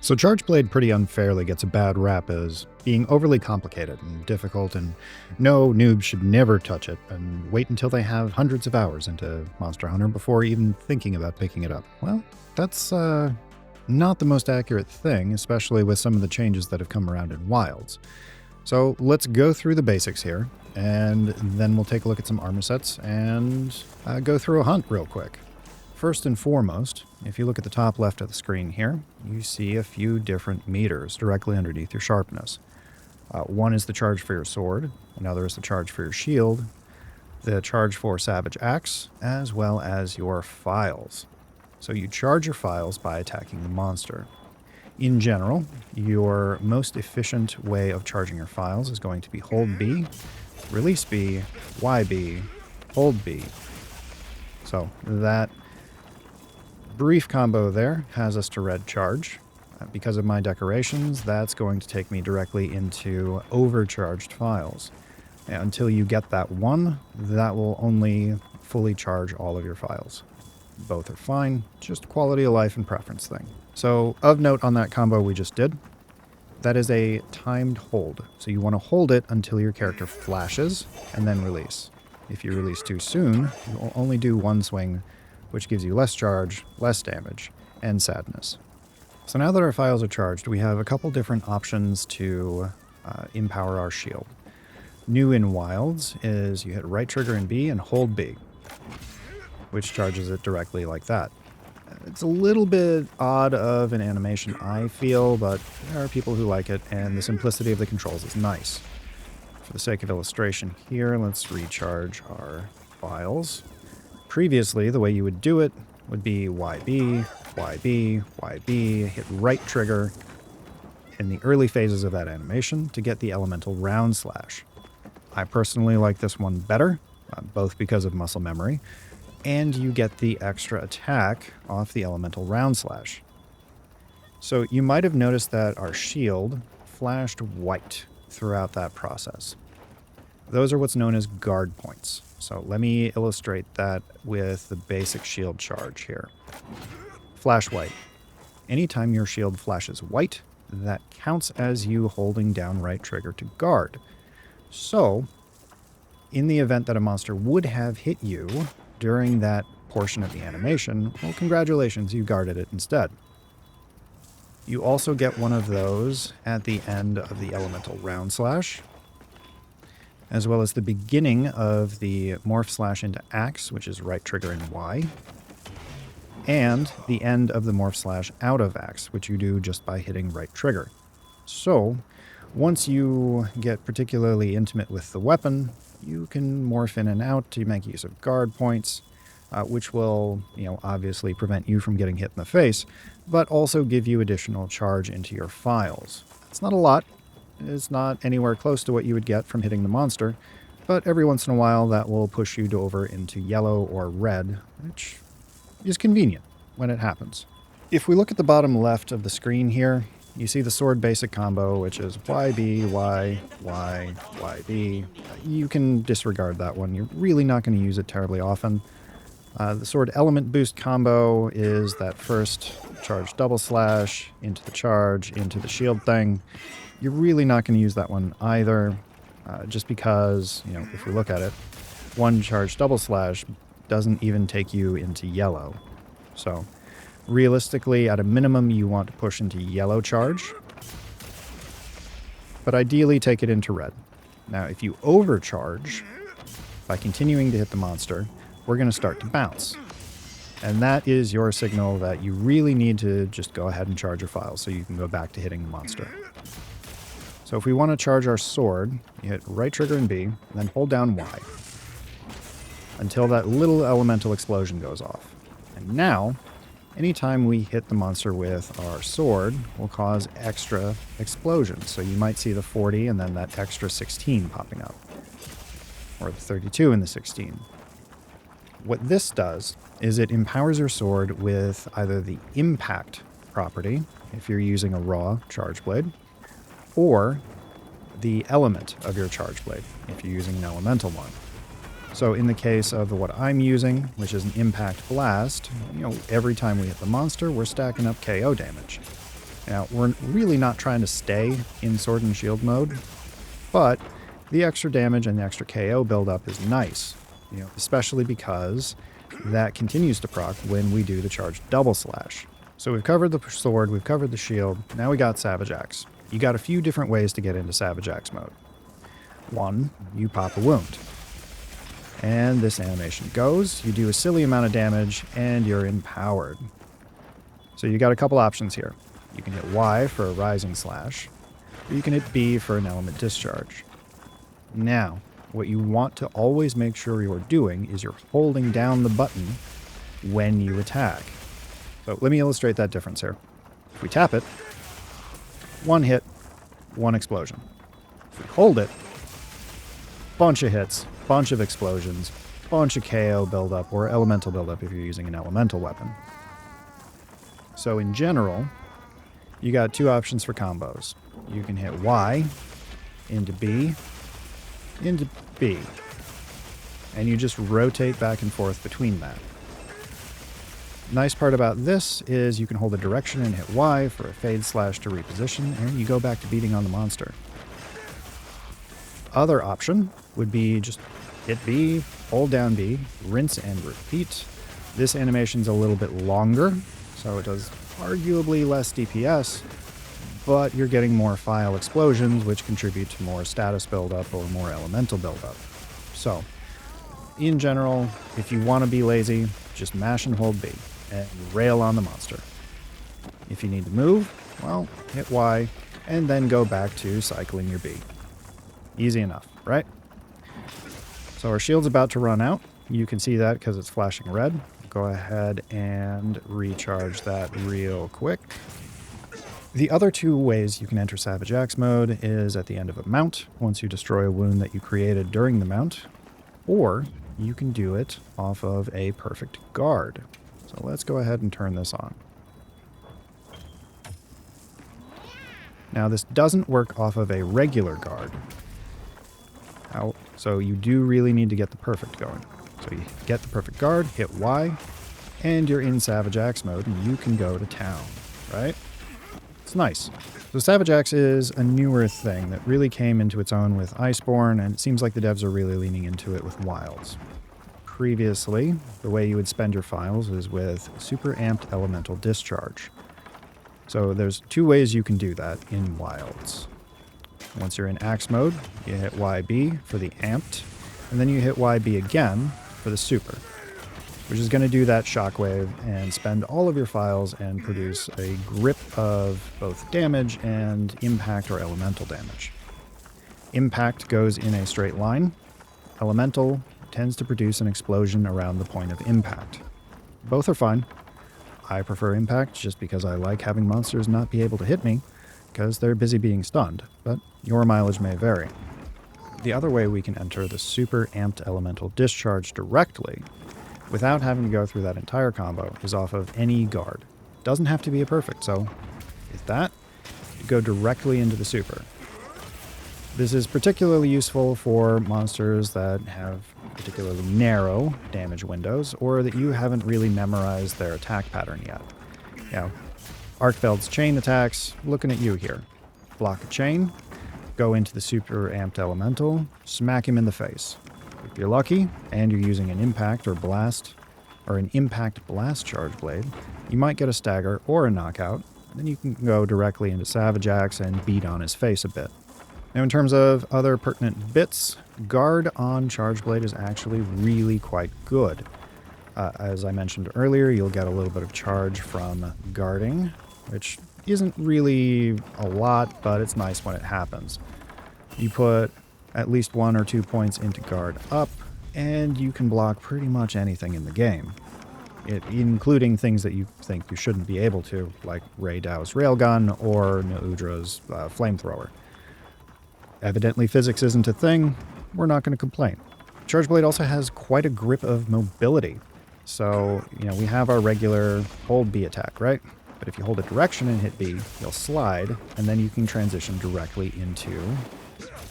So Charge Blade pretty unfairly gets a bad rap as being overly complicated and difficult, and no noob should never touch it and wait until they have hundreds of hours into Monster Hunter before even thinking about picking it up. Well, that's not the most accurate thing, especially with some of the changes that have come around in Wilds. So let's go through the basics here, and then we'll take a look at some armor sets and go through a hunt real quick. First and foremost, if you look at the top left of the screen here, you see a few different meters directly underneath your sharpness. One is the charge for your sword, another is the charge for your shield, the charge for Savage Axe, as well as your files. So you charge your files by attacking the monster. In general, your most efficient way of charging your files is going to be hold B, release B, YB, hold B. So that brief combo there has us to red charge. Because of my decorations, that's going to take me directly into overcharged files. And until you get that one, that will only fully charge all of your files. Both are fine, just quality of life and preference thing. So of note on that combo we just did, that is a timed hold. So you want to hold it until your character flashes and then release. If you release too soon, you will only do one swing, which gives you less charge, less damage, and sadness. So now that our files are charged, we have a couple different options to empower our shield. New in Wilds is you hit right trigger in B and hold B, which charges it directly like that. It's a little bit odd of an animation, I feel, but there are people who like it, and the simplicity of the controls is nice. For the sake of illustration here, let's recharge our files. Previously, the way you would do it would be YB, YB, YB, hit right trigger in the early phases of that animation to get the elemental round slash. I personally like this one better, both because of muscle memory, and you get the extra attack off the elemental round slash. So you might have noticed that our shield flashed white throughout that process. Those are what's known as guard points. So let me illustrate that with the basic shield charge here. Flash white. Anytime your shield flashes white, that counts as you holding down right trigger to guard. So, in the event that a monster would have hit you during that portion of the animation, well, congratulations, you guarded it instead. You also get one of those at the end of the elemental round slash, as well as the beginning of the morph slash into axe, which is right trigger and Y, and the end of the morph slash out of axe, which you do just by hitting right trigger. So, once you get particularly intimate with the weapon, you can morph in and out to make use of guard points, which will, obviously prevent you from getting hit in the face, but also give you additional charge into your files. It's not a lot. It's not anywhere close to what you would get from hitting the monster, but every once in a while that will push you over into yellow or red, which is convenient when it happens. If we look at the bottom left of the screen here, you see the sword basic combo, which is YB, Y, Y, YB. You can disregard that one. You're really not going to use it terribly often. The sword element boost combo is that first charge double slash into the charge, into the shield thing. You're really not going to use that one either, just because, if we look at it, one charge double slash doesn't even take you into yellow. So, realistically, at a minimum, you want to push into yellow charge, but ideally take it into red. Now, if you overcharge by continuing to hit the monster, we're going to start to bounce. And that is your signal that you really need to just go ahead and charge your files so you can go back to hitting the monster. So if we want to charge our sword, you hit right trigger and B, and then hold down Y until that little elemental explosion goes off. And now, anytime we hit the monster with our sword, will cause extra explosions. So you might see the 40 and then that extra 16 popping up, or the 32 and the 16. What this does is it empowers your sword with either the impact property, if you're using a raw charge blade, or the element of your charge blade, if you're using an elemental one. So in the case of what I'm using, which is an impact blast, every time we hit the monster, we're stacking up KO damage. Now, we're really not trying to stay in Sword and Shield mode, but the extra damage and the extra KO buildup is nice, especially because that continues to proc when we do the charged double slash. So we've covered the sword, we've covered the shield, now we got Savage Axe. You got a few different ways to get into Savage Axe mode. One, you pop a wound. And this animation goes, you do a silly amount of damage, and you're empowered. So you got a couple options here. You can hit Y for a rising slash, or you can hit B for an element discharge. Now, what you want to always make sure you're doing is you're holding down the button when you attack. So let me illustrate that difference here. If we tap it, one hit, one explosion. If we hold it, bunch of hits, bunch of explosions, bunch of KO buildup or elemental buildup if you're using an elemental weapon. So in general, you got two options for combos. You can hit Y into B, into B, and you just rotate back and forth between that. Nice part about this is you can hold a direction and hit Y for a fade slash to reposition, and you go back to beating on the monster. Other option would be just hit B, hold down B, rinse and repeat. This animation's a little bit longer, so it does arguably less DPS, but you're getting more file explosions, which contribute to more status buildup or more elemental buildup. So, in general, if you want to be lazy, just mash and hold B, and rail on the monster. If you need to move, well, hit Y, and then go back to cycling your B. Easy enough, right? So our shield's about to run out. You can see that because it's flashing red. Go ahead and recharge that real quick. The other two ways you can enter Savage Axe mode is at the end of a mount, once you destroy a wound that you created during the mount, or you can do it off of a perfect guard. So let's go ahead and turn this on. Now this doesn't work off of a regular guard. So you do really need to get the perfect going. So you get the perfect guard, hit Y, and you're in Savage Axe mode, and you can go to town, right? It's nice. So Savage Axe is a newer thing that really came into its own with Iceborne, and it seems like the devs are really leaning into it with Wilds. Previously, the way you would spend your files is with super amped elemental discharge. So there's two ways you can do that in Wilds. Once you're in Axe mode, you hit YB for the amped, and then you hit YB again for the super, which is going to do that shockwave and spend all of your files and produce a grip of both damage and impact or elemental damage. Impact goes in a straight line. Elemental tends to produce an explosion around the point of impact. Both are fine. I prefer impact just because I like having monsters not be able to hit me because they're busy being stunned, but your mileage may vary. The other way we can enter the super amped elemental discharge directly without having to go through that entire combo is off of any guard. Doesn't have to be a perfect, so with that, you go directly into the super. This is particularly useful for monsters that have particularly narrow damage windows or that you haven't really memorized their attack pattern yet. Arkfeld's chain attacks, looking at you here. Block a chain, go into the super amped elemental, smack him in the face. If you're lucky, and you're using an impact or blast, or an impact blast charge blade, you might get a stagger or a knockout, and then you can go directly into Savage Axe and beat on his face a bit. Now in terms of other pertinent bits, guard on charge blade is actually really quite good. As I mentioned earlier, you'll get a little bit of charge from guarding, which isn't really a lot, but it's nice when it happens. You put at least 1 or 2 points into guard up, and you can block pretty much anything in the game, including things that you think you shouldn't be able to, like Ray Dow's railgun or Naudra's flamethrower. Evidently physics isn't a thing, we're not going to complain. Charge Blade also has quite a grip of mobility. So, we have our regular hold B attack, right? But if you hold a direction and hit B, you'll slide, and then you can transition directly into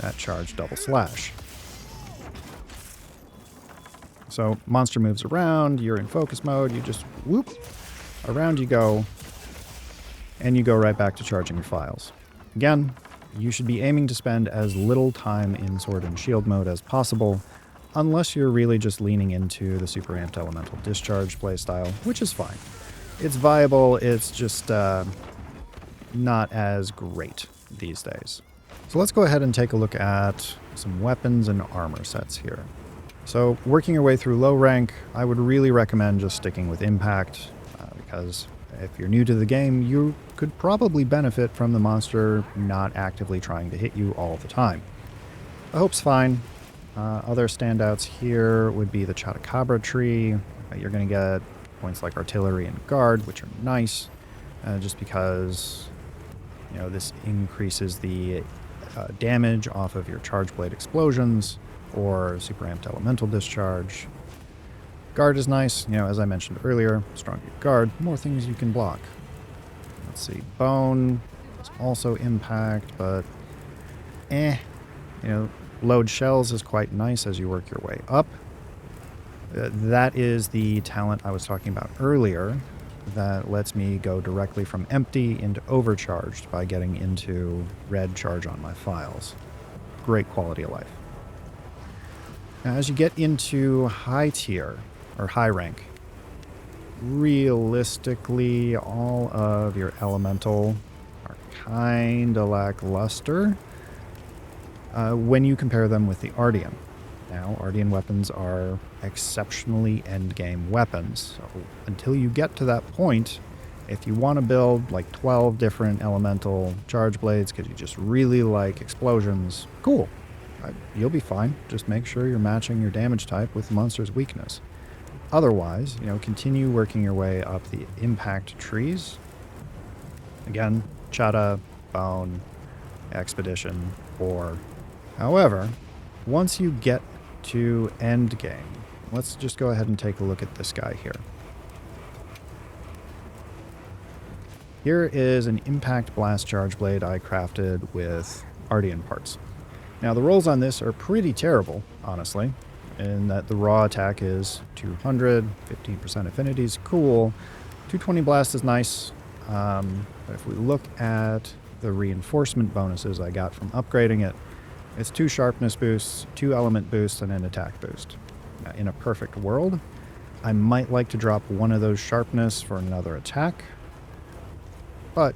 that charge double slash. So monster moves around, you're in focus mode, you just whoop, around you go, and you go right back to charging your files. Again, you should be aiming to spend as little time in Sword and Shield mode as possible, unless you're really just leaning into the Super Amped Elemental Discharge playstyle, which is fine. It's viable, it's just not as great these days. So let's go ahead and take a look at some weapons and armor sets here. So working your way through low rank, I would really recommend just sticking with Impact, because if you're new to the game, you could probably benefit from the monster not actively trying to hit you all the time. The Hope's fine. Other standouts here would be the Chatacabra tree. You're going to get points like Artillery and Guard, which are nice, just because this increases the damage off of your Charge Blade explosions or Super Amped Elemental Discharge. Guard is nice, as I mentioned earlier, stronger guard, more things you can block. Let's see, Bone is also Impact, but Load Shells is quite nice as you work your way up. That is the talent I was talking about earlier that lets me go directly from empty into overcharged by getting into red charge on my files. Great quality of life. Now, as you get into high tier, or high rank, realistically, all of your elemental are kind of lackluster when you compare them with the Ardian. Now, Ardian weapons are exceptionally endgame weapons, so until you get to that point, if you want to build like 12 different elemental charge blades because you just really like explosions, cool. You'll be fine. Just make sure you're matching your damage type with the monster's weakness. Otherwise, continue working your way up the impact trees. Again, Chata, Bone, Expedition, or... However, once you get to endgame, let's just go ahead and take a look at this guy here. Here is an Impact Blast Charge Blade I crafted with Ardian parts. Now, the rolls on this are pretty terrible, honestly, in that the raw attack is 200, 15% affinities, cool. 220 blast is nice, but if we look at the reinforcement bonuses I got from upgrading it, it's 2 sharpness boosts, 2 element boosts, and an attack boost. Now, in a perfect world, I might like to drop one of those sharpness for another attack, but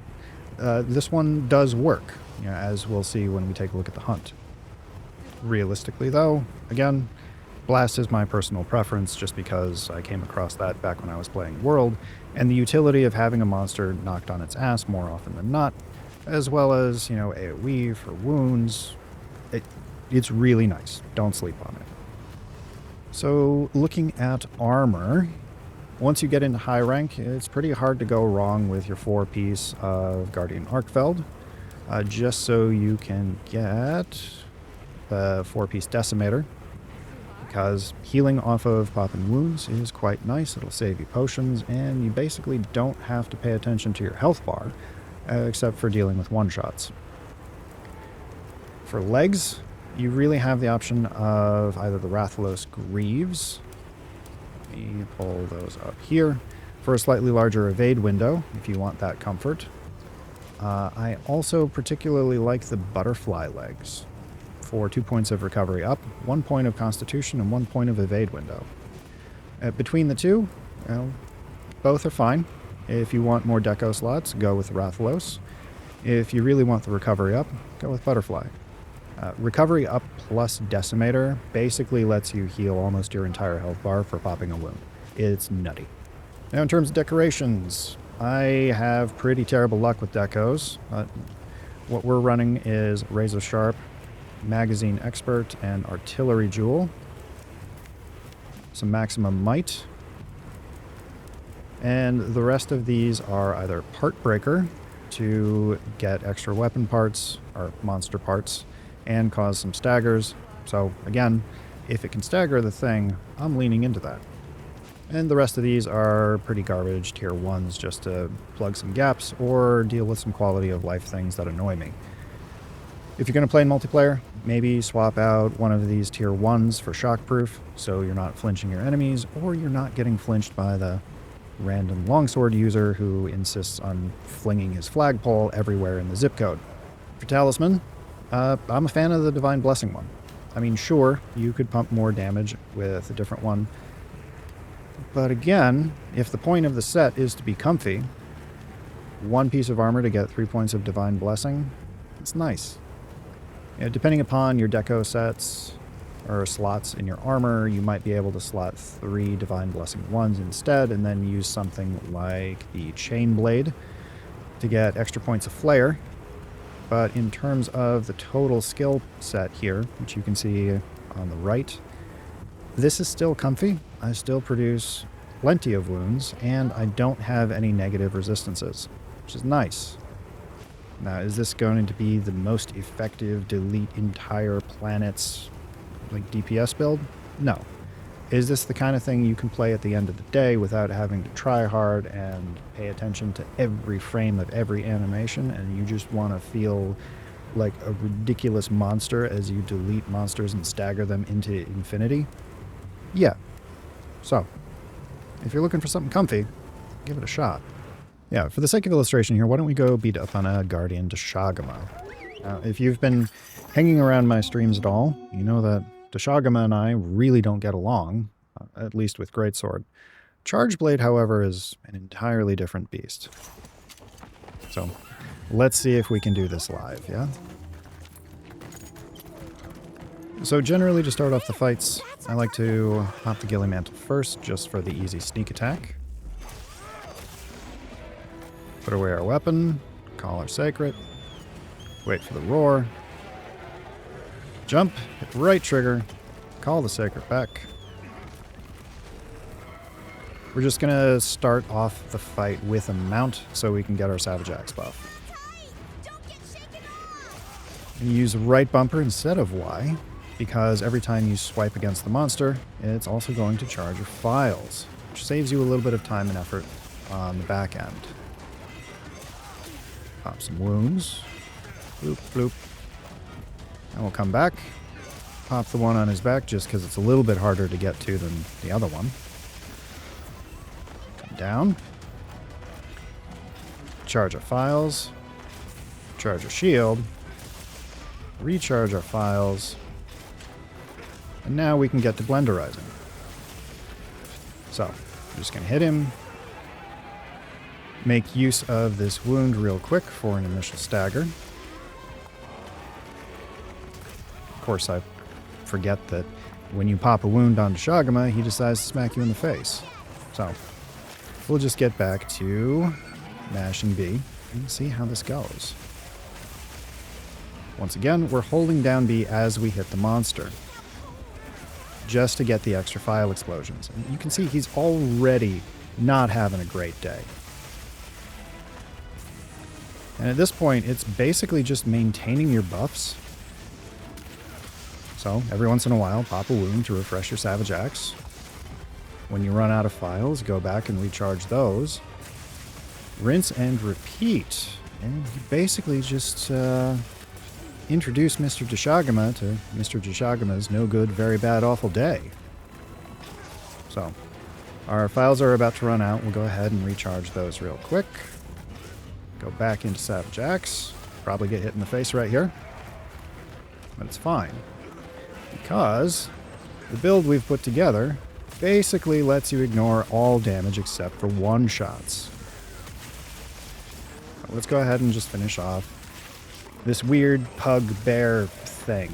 this one does work, as we'll see when we take a look at the hunt. Realistically, though, again, Blast is my personal preference just because I came across that back when I was playing World, and the utility of having a monster knocked on its ass more often than not, as well as, AoE for wounds. It's really nice. Don't sleep on it. So, looking at armor, once you get into high rank, it's pretty hard to go wrong with your 4-piece of Guardian Arkfeld, just so you can get the 4-piece Decimator, because healing off of popping wounds is quite nice. It'll save you potions, and you basically don't have to pay attention to your health bar, except for dealing with one-shots. For legs, you really have the option of either the Rathalos Greaves. Let me pull those up here for a slightly larger evade window, if you want that comfort. I also particularly like the Butterfly Legs for 2 points of recovery up, 1 point of constitution, and 1 point of evade window. Between the two, both are fine. If you want more deco slots, go with Rathalos. If you really want the recovery up, go with Butterfly. Recovery up plus Decimator basically lets you heal almost your entire health bar for popping a wound. It's nutty. Now, in terms of decorations, I have pretty terrible luck with decos. What we're running is Razor Sharp, Magazine Expert, and Artillery Jewel. Some Maximum Might. And the rest of these are either Part Breaker to get extra weapon parts or monster parts and cause some staggers. So again, if it can stagger the thing, I'm leaning into that. And the rest of these are pretty garbage tier 1s just to plug some gaps or deal with some quality of life things that annoy me. If you're going to play in multiplayer, maybe swap out one of these tier 1s for shockproof so you're not flinching your enemies or you're not getting flinched by the random longsword user who insists on flinging his flagpole everywhere in the zip code. For Talisman, I'm a fan of the Divine Blessing one. I mean, sure, you could pump more damage with a different one. But again, if the point of the set is to be comfy, one piece of armor to get 3 points of Divine Blessing, it's nice. You know, depending upon your deco sets or slots in your armor, you might be able to slot 3 Divine Blessing 1s instead, and then use something like the Chain Blade to get extra points of flair. But in terms of the total skill set here, which you can see on the right, this is still comfy. I still produce plenty of wounds, and I don't have any negative resistances, which is nice. Now, is this going to be the most effective delete entire planets like DPS build? No. Is this the kind of thing you can play at the end of the day without having to try hard and pay attention to every frame of every animation, and you just want to feel like a ridiculous monster as you delete monsters and stagger them into infinity? Yeah. So, if you're looking for something comfy, give it a shot. Yeah, for the sake of illustration here, why don't we go beat up on a Guardian Deshagama. Now, if you've been hanging around my streams at all, you know that Deshagama and I really don't get along, at least with Greatsword. Chargeblade, however, is an entirely different beast. So, let's see if we can do this live, yeah? So generally, to start off the fights, I like to pop the Ghillie Mantle first, just for the easy sneak attack. Put away our weapon, call our Sacred, wait for the roar, jump, hit the right trigger, call the Sacred back. We're just going to start off the fight with a mount so we can get our Savage Axe buff. And use right bumper instead of Y, because every time you swipe against the monster, it's also going to charge your files, which saves you a little bit of time and effort on the back end. Pop some wounds. Bloop, bloop. And we'll come back. Pop the one on his back just because it's a little bit harder to get to than the other one. Come down. Charge our files. Charge our shield. Recharge our files. And now we can get to Blenderizing. So, I'm just going to hit him. Make use of this wound real quick for an initial stagger. Of course, I forget that when you pop a wound on Deshagama, he decides to smack you in the face. So, we'll just get back to mashing B and see how this goes. Once again, we're holding down B as we hit the monster, just to get the extra file explosions. And you can see he's already not having a great day. And at this point, it's basically just maintaining your buffs. So, every once in a while, pop a wound to refresh your Savage Axe. When you run out of files, go back and recharge those. Rinse and repeat. And you basically just introduce Mr. Deshagama to Mr. Deshagama's no good, very bad, awful day. So, our files are about to run out. We'll go ahead and recharge those real quick. Go back into Savage Axe. Probably get hit in the face right here. But it's fine, because the build we've put together basically lets you ignore all damage except for one-shots. Let's go ahead and just finish off this weird pug bear thing.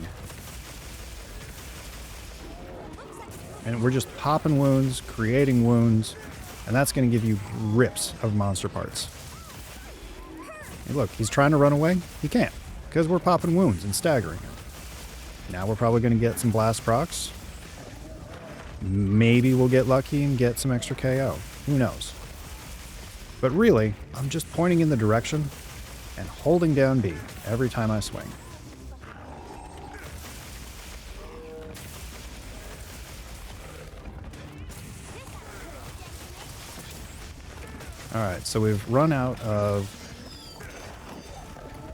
And we're just popping wounds, creating wounds, and that's going to give you rips of monster parts. Hey, look, he's trying to run away. He can't, because we're popping wounds and staggering him. Now we're probably going to get some blast procs. Maybe we'll get lucky and get some extra KO. Who knows? But really, I'm just pointing in the direction and holding down B every time I swing. Alright, so we've run out of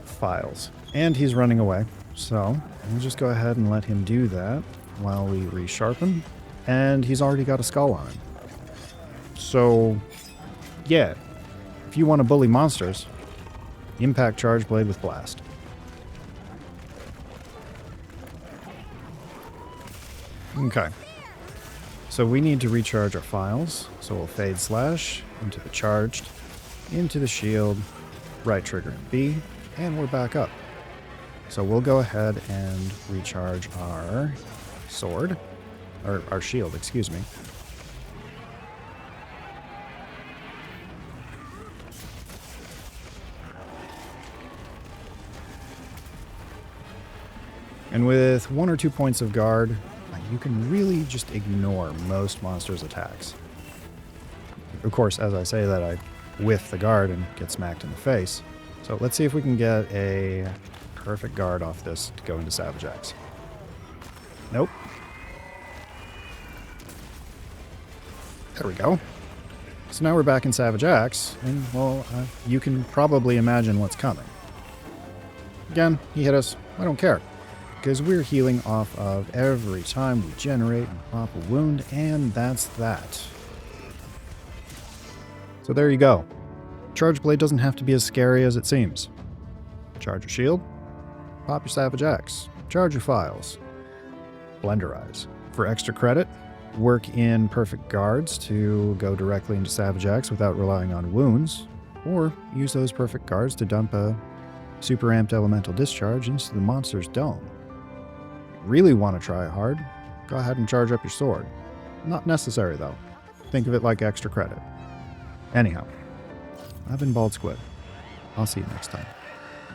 files. And he's running away. So, we'll just go ahead and let him do that while we resharpen. And he's already got a skull on him. So, Yeah, if you want to bully monsters, impact Charge Blade with Blast. Okay. So we need to recharge our files. So we'll Fade Slash into the charged, into the shield, right trigger B, and we're back up. So we'll go ahead and recharge our sword, or our shield, excuse me. And with 1 or 2 points of guard, you can really just ignore most monsters' attacks. Of course, as I say that, I whiff the guard and get smacked in the face. So let's see if we can get a perfect guard off this to go into Savage Axe. Nope. There we go. So now we're back in Savage Axe, and, well, you can probably imagine what's coming. Again, he hit us. I don't care, because we're healing off of every time we generate and pop a wound, and that's that. So there you go. Charge Blade doesn't have to be as scary as it seems. Charge your shield, pop your Savage Axe, charge your files, Blender Eyes. For extra credit, work in perfect guards to go directly into Savage Axe without relying on wounds, or use those perfect guards to dump a super amped elemental discharge into the monster's dome. Really want to try hard, go ahead and charge up your sword. Not necessary though. Think of it like extra credit. Anyhow, I've been Bald Squid. I'll see you next time.